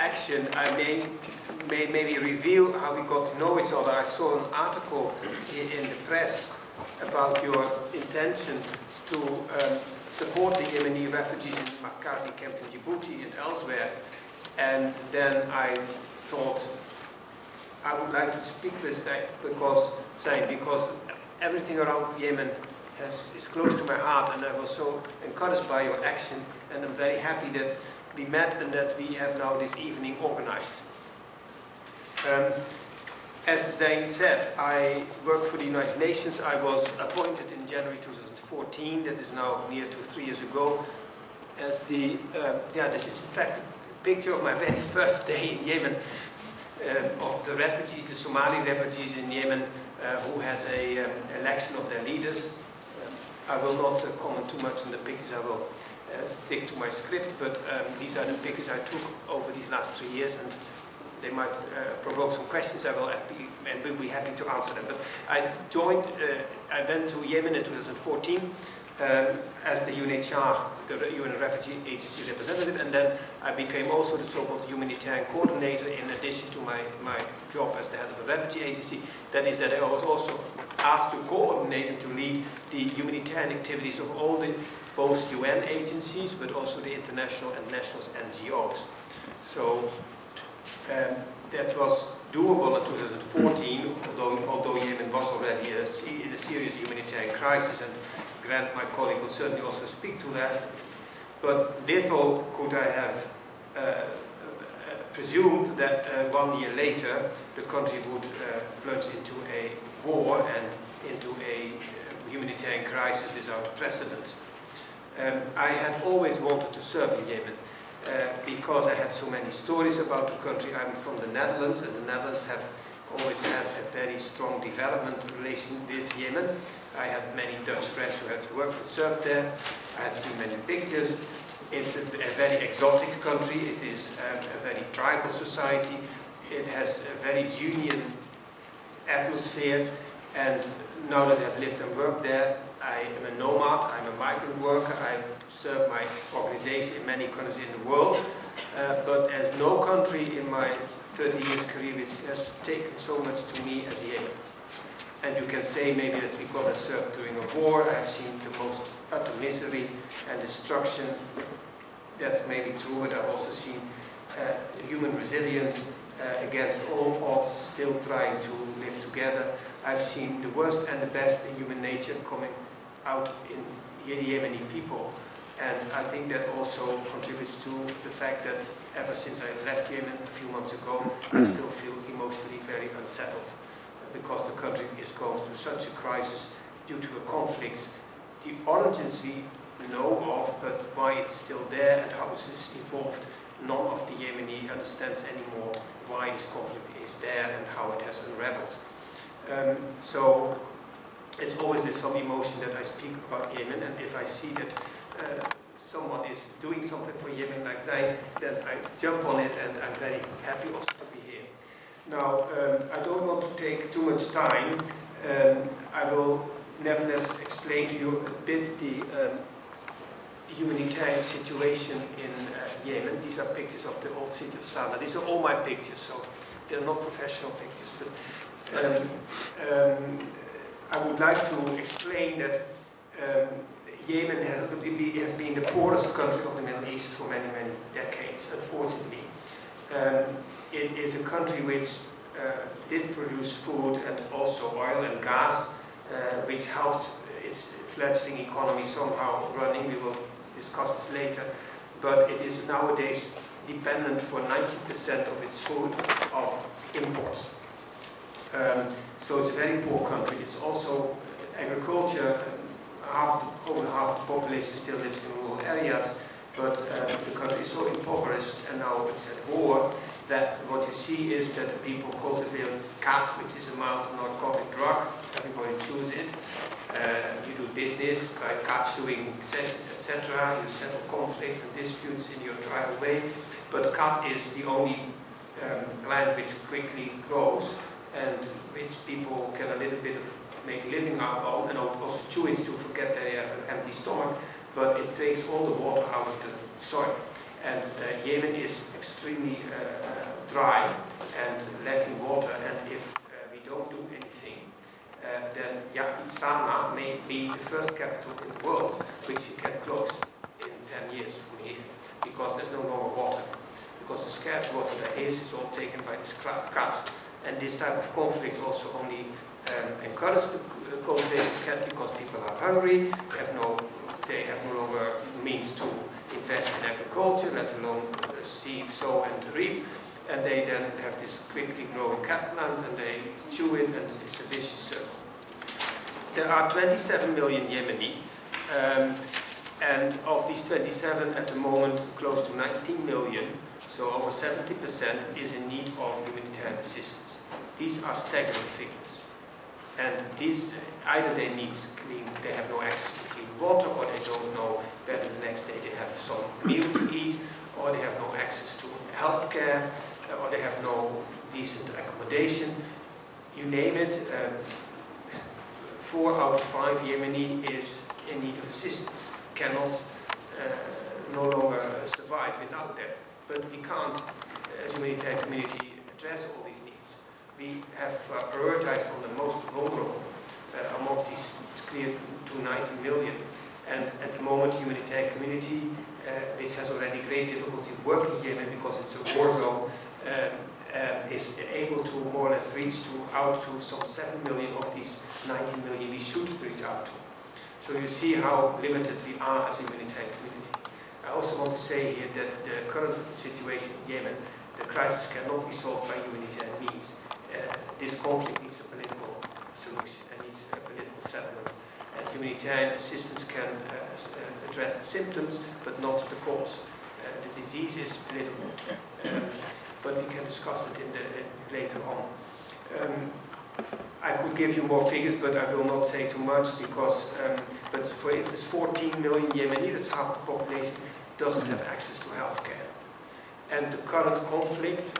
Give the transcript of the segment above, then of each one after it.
action, I may maybe reveal how we got to know each other. I saw an article in the press about your intention to support the Yemeni refugees in the Markazi camp in Djibouti and elsewhere. And then I thought I would like to speak this because everything around Yemen is close to my heart, and I was so encouraged by your action, and I'm very happy that we met and that we have now this evening organized. As Zain said, I work for the United Nations. I was appointed in January 2014, that is now near to 3 years ago, as the, this is in fact a picture of my very first day in Yemen, of the refugees, the Somali refugees in Yemen, who had an election of their leaders. I will not comment too much on the pictures. I will stick to my script, but these are the pictures I took over these last 3 years, and they might provoke some questions. I will be happy to answer them. But I went to Yemen in 2014 as the UNHCR, the UN Refugee Agency representative, and then I became also the so-called humanitarian coordinator in addition to my job as the head of the refugee agency. That is that I was also asked to coordinate and to lead the humanitarian activities of all the both UN agencies, but also the international and national NGOs. So that was doable in 2014, although Yemen was already in a serious humanitarian crisis, and Grant, my colleague, will certainly also speak to that. But little could I have presumed that 1 year later the country would plunge into a war and into a humanitarian crisis without precedent. I had always wanted to serve in Yemen because I had so many stories about the country. I'm from the Netherlands, and the Netherlands have always had a very strong development relation with Yemen. I had many Dutch friends who had worked and served there. I had seen many pictures. It's a very exotic country. It is a very tribal society. It has a very union atmosphere, and now that I've lived and worked there, I am a nomad, I'm a migrant worker, I serve my organization in many countries in the world, but as no country in my 30 years career which has taken so much to me as Yemen. And you can say maybe that's because I served during a war, I've seen the most utter misery and destruction. That's maybe true, but I've also seen human resilience against all odds, still trying to live together. I've seen the worst and the best in human nature coming out in Yemeni people. And I think that also contributes to the fact that ever since I left Yemen a few months ago, I still feel emotionally very unsettled, because the country is going through such a crisis due to a conflict. The origins we know of, but why it's still there and how this is evolved, none of the Yemeni understands anymore why this conflict is there and how it has unraveled. So it's always with some emotion that I speak about Yemen, and if I see that someone is doing something for Yemen like Zain, then I jump on it, and I'm very happy also to be here. Now, I don't want to take too much time. I will nevertheless explain to you a bit the humanitarian situation in Yemen. These are pictures of the old city of Sanaa. These are all my pictures, so they're not professional pictures, but I would like to explain that Yemen has been the poorest country of the Middle East for many, many decades, unfortunately. It is a country which did produce food and also oil and gas, which helped its fledgling economy somehow running. We will discuss this later. But it is nowadays dependent for 90% of its food of imports. So it's a very poor country. It's also agriculture. Over half the population still lives in rural areas, but the country is so impoverished, and now it's at war, that what you see is that the people cultivate khat, which is a mild narcotic drug. Everybody chews it. You do business by khat-chewing sessions, etc. You settle conflicts and disputes in your tribal way. But khat is the only plant which quickly grows, and which people can a little bit of make a living out of, and also chew it to forget that they have an empty stomach, but it takes all the water out of the soil. And Yemen is extremely dry and lacking water, and if we don't do anything, then Sanaa may be the first capital in the world which you can close in 10 years from here, because there's no longer water. Because the scarce water there is all taken by this cut. And this type of conflict also only encourages the conflict because people are hungry, they have no longer means to invest in agriculture, let alone sow and reap. And they then have this quickly growing catland and they chew it, and it's a vicious circle. There are 27 million Yemeni, and of these 27 at the moment close to 19 million, so over 70% is in need of humanitarian assistance. These are staggering figures. And these, either they have no access to clean water, or they don't know whether the next day they have some meal to eat, or they have no access to health care, or they have no decent accommodation. You name it, 4 out of 5 Yemeni is in need of assistance, cannot no longer survive without that. But we can't, as a humanitarian community, address all these needs. We have prioritized on the most vulnerable amongst these clear to 90 million. And at the moment, the humanitarian community, which has already great difficulty working in Yemen because it's a war zone, is able to more or less reach out to some 7 million of these 90 million we should reach out to. So you see how limited we are as a humanitarian community. I also want to say here that the current situation in Yemen, the crisis cannot be solved by humanitarian means. This conflict needs a political solution and needs a political settlement. And humanitarian assistance can address the symptoms, but not the cause. The disease is political, but we can discuss it later on. I could give you more figures, but I will not say too much because, but for instance, 14 million Yemeni, that's half the population, doesn't have access to health care. And the current conflict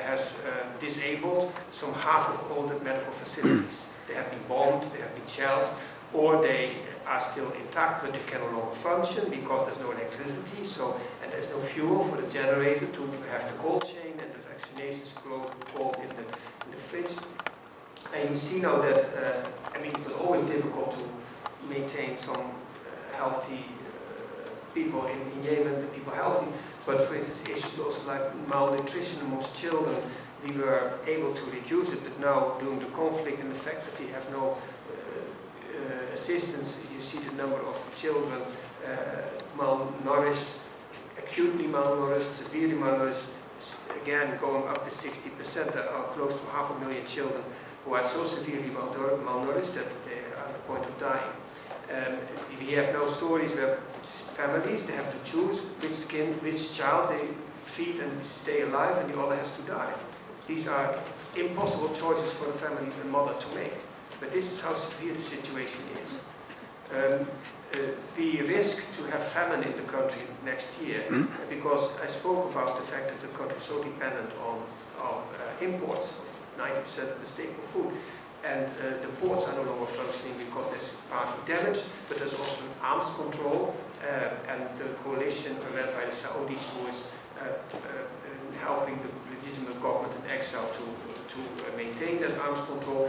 has disabled some half of all the medical facilities. They have been bombed, they have been shelled, or they are still intact, but they can no longer function because there's no electricity, and there's no fuel for the generator to have the cold chain and the vaccinations cold in the fridge. And you see now that, it was always difficult to maintain some healthy people in Yemen, the people healthy, but for instance, issues also like malnutrition amongst children, we were able to reduce it, but now during the conflict and the fact that we have no assistance, you see the number of children malnourished, acutely malnourished, severely malnourished, again going up to 60%. There are close to 500,000 children who are so severely malnourished that they are on the point of dying. We have now stories where families, they have to choose which child they feed and stay alive, and the other has to die. These are impossible choices for a family and mother to make. But this is how severe the situation is. We risk to have famine in the country next year because I spoke about the fact that the country is so dependent on imports of 90% of the staple food. And the ports are no longer functioning because there's partly damage, but there's also an arms control, and the coalition led by the Saudis, who is helping the legitimate government in exile to maintain that arms control,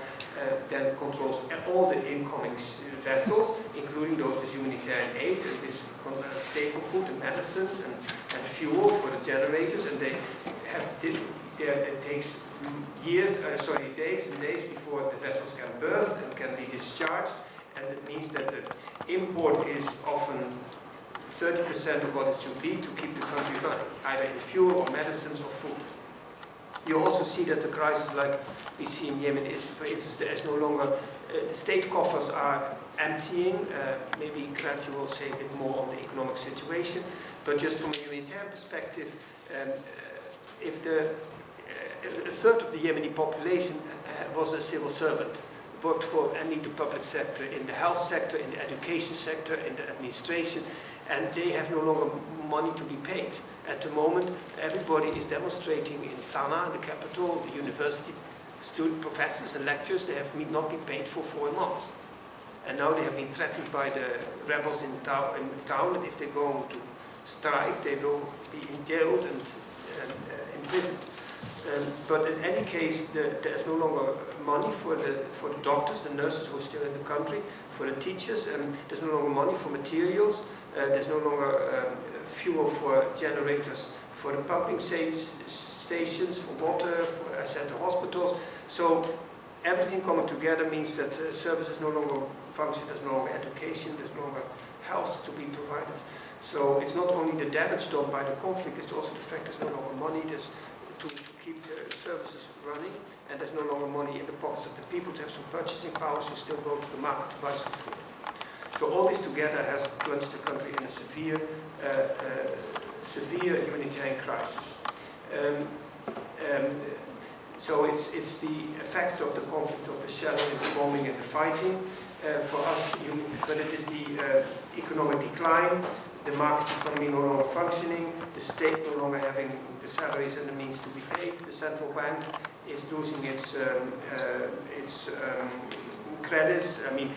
then controls all the incoming vessels, including those with humanitarian aid and with staple food and medicines and fuel for the generators, and they have it takes days and days before the vessels can berth and can be discharged, and it means that the import is often 30% of what it should be to keep the country running, either in fuel or medicines or food. You also see that the crisis, like we see in Yemen, is, for instance, there is no longer, the state coffers are emptying. Maybe Klaauw will say a bit more on the economic situation, but just from a humanitarian perspective, if a third of the Yemeni population was a civil servant, worked for any the public sector, in the health sector, in the education sector, in the administration, and they have no longer money to be paid. At the moment, everybody is demonstrating in Sanaa, the capital, the university, student professors and lecturers, they have not been paid for 4 months. And now they have been threatened by the rebels in town that if they're going to strike, they will be jailed and imprisoned. But in any case, there's no longer money for the doctors, the nurses who are still in the country, for the teachers, and there's no longer money for materials, there's no longer fuel for generators, for the pumping stations, for water, for, as at the hospitals. So everything coming together means that services no longer function, there's no longer education, there's no longer health to be provided. So it's not only the damage done by the conflict, it's also the fact there's no longer money to keep the services running, and there's no longer money in the pockets of the people to have some purchasing power to still go to the market to buy some food. So all this together has plunged the country in a severe humanitarian crisis. So it's the effects of the conflict, of the shelling and the bombing and the fighting for us, but it is the economic decline, the market economy no longer functioning, the state no longer having the salaries and the means to be paid, the central bank is losing its credits. I mean,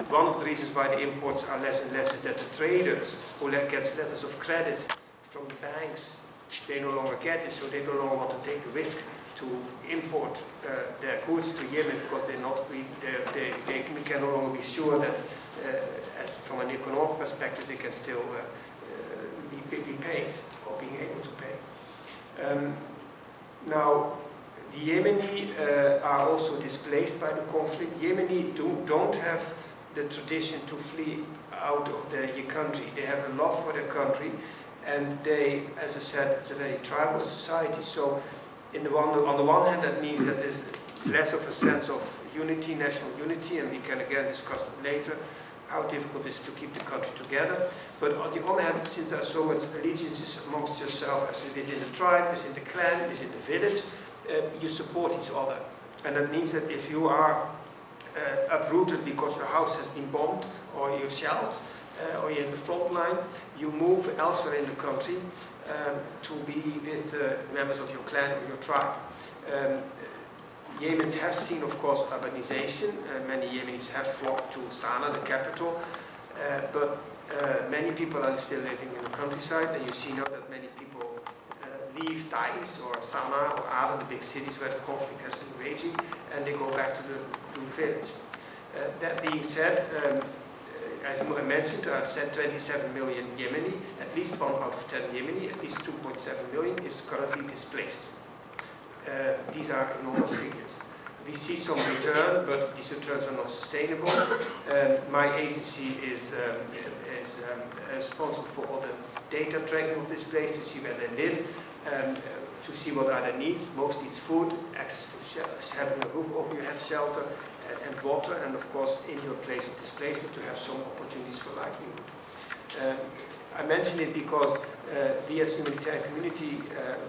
one of the reasons why the imports are less and less is that the traders who get letters of credit from the banks, they no longer get it, so they no longer want to take the risk to import their goods to Yemen because they can no longer be sure that, as from an economic perspective, they can still be paid or being able to pay. Now, the Yemeni are also displaced by the conflict. Yemeni don't have the tradition to flee out of their country. They have a love for their country, and they, as I said, it's a very tribal society. So, on the one hand, that means that there's less of a sense of unity, national unity, and we can again discuss it later, how difficult it is to keep the country together. But on the other hand, since there are so much allegiances amongst yourself, as within the tribe, within the clan, within the village, you support each other. And that means that if you are uprooted because your house has been bombed, or you're shelled, or you're in the front line, you move elsewhere in the country to be with members of your clan or your tribe. Yemenis have seen, of course, urbanization. Many Yemenis have flocked to Sana'a, the capital, but many people are still living in the countryside, and you see now that many people leave Taiz or Sana'a or Aden, the big cities where the conflict has been raging, and they go back to the village. That being said, as I mentioned, I said 27 million Yemeni, at least 1 out of 10 Yemeni, at least 2.7 million is currently displaced. These are enormous figures. We see some return, but these returns are not sustainable. My agency is responsible for all the data tracking of this place, to see where they live, to see what are their needs. Mostly it's food, access to having a roof over your head, shelter, and water, and of course in your place of displacement to have some opportunities for livelihood. I mention it because we as humanitarian community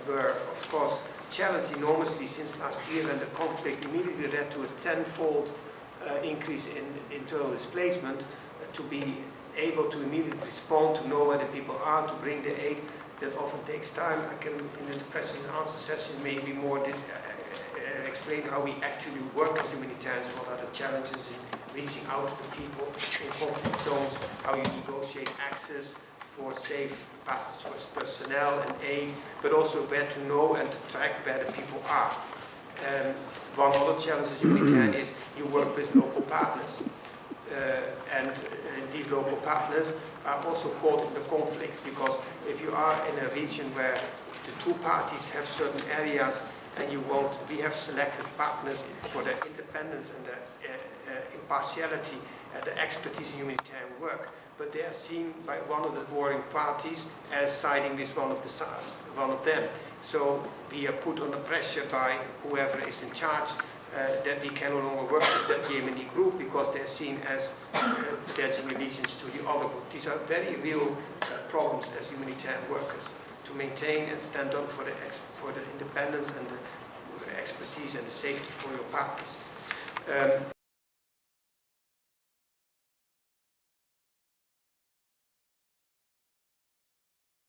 were of course challenged enormously since last year, and the conflict immediately led to a tenfold increase in internal displacement, to be able to immediately respond, to know where the people are, to bring the aid. That often takes time. I can, in the question and answer session, maybe more explain how we actually work as humanitarians, what are the challenges in reaching out to the people in conflict zones, how you negotiate access for safe passage for personnel and aid, but also where to know and to track where the people are. One other challenge as humanitarian is you work with local partners. And these local partners are also caught in the conflict, because if you are in a region where the two parties have certain areas and we have selected partners for their independence and their impartiality and their expertise in humanitarian work, but they are seen by one of the warring parties as siding with one of them. So we are put under pressure by whoever is in charge that we can no longer work with that Yemeni group because they are seen as pledging allegiance to the other group. These are very real problems as humanitarian workers, to maintain and stand up for the independence and the expertise and the safety for your partners.